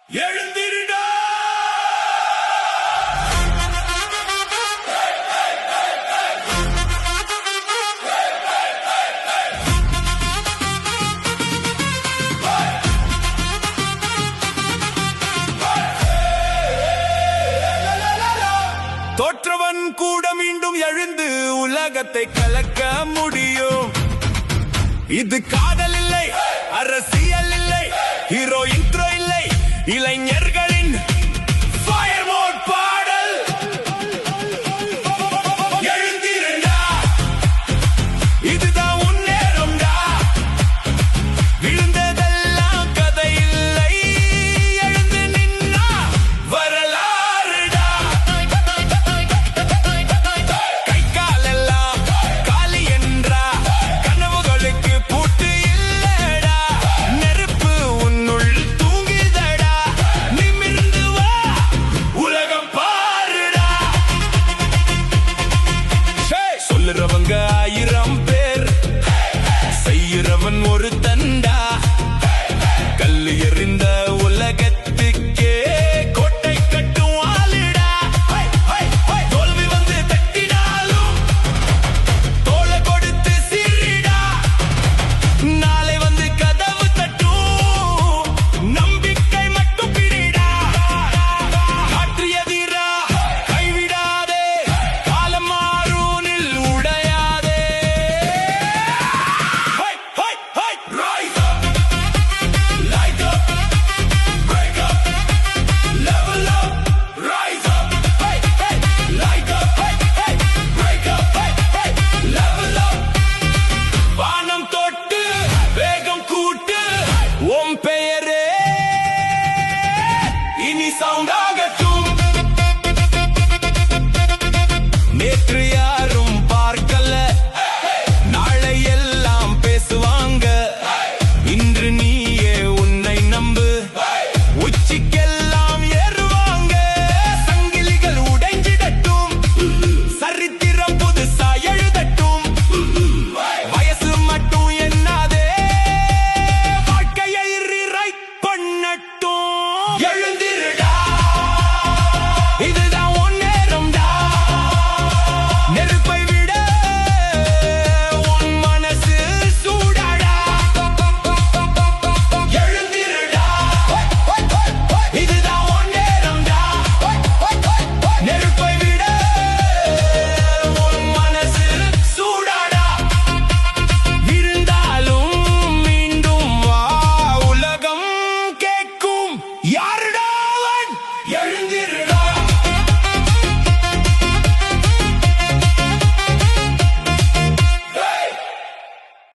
எழுந்திருடா. தோற்றவன் கூட மீண்டும் எழுந்து உலகத்தை கலக்க முடியும். இது காதல் இல்லை, அரசியல் இல்லை, ஹீரோ இன்ட்ரோ இல்லை, இளைஞர்களின் ஃபயர் மோட் பாடல். எழுந்திருடா, இதுதான் உன் நேரம்டா. விழுந்ததெல்லாம் கதை இல்லை, எழுந்து நின்னா வரலாறுடா. கை காலெல்லாம் காலி என்றா, கனவுகளுக்கு பூட்டு இல்லடா. நெருப்பு உன்னுள் தூங்கிதடா, நிமிர்ந்து வா, உலகம் பாருடா. சொல்லுறவங்க 1000 பேர், செய்யுறவன் ஒரு தண்டா. கல்லு எறிந்த உலகத்துக்கே கோட்டை கட்டும் ஆளுடா. தோல்வி வந்து தட்டினாலும் தோள கொடுத்து சிரிடா. நாளை வந்து கதவு தட்டும், நம்பிக்கை மட்டும் பிடிடா. காற்று எதிரா கைவிடாதே, காலம் மாறூனில் உடையாதே. Rise up, light up, break up, level up. Rise up, light up, break up, level up. வானம் தொட்டு வேகம் கூட்டு, உன் பெயரே இனி சவுண்ட் ஆகட்டும். நேற்று யாரும் பார்க்கல, நாளை எல்லாம் பேசுவாங்க. இன்று நீயே உன்னை நம்பு, உச்சிக்கெல்லாம் ஏறுவாங்க. சங்கிலிகள் உடைஞ்சிடட்டும், சரித்திரம் புதுசா எழுதட்டும். வயசு மட்டும் என்னாதே, வாழ்க்கையை ரைட் பண்ணட்டும். எழுந்து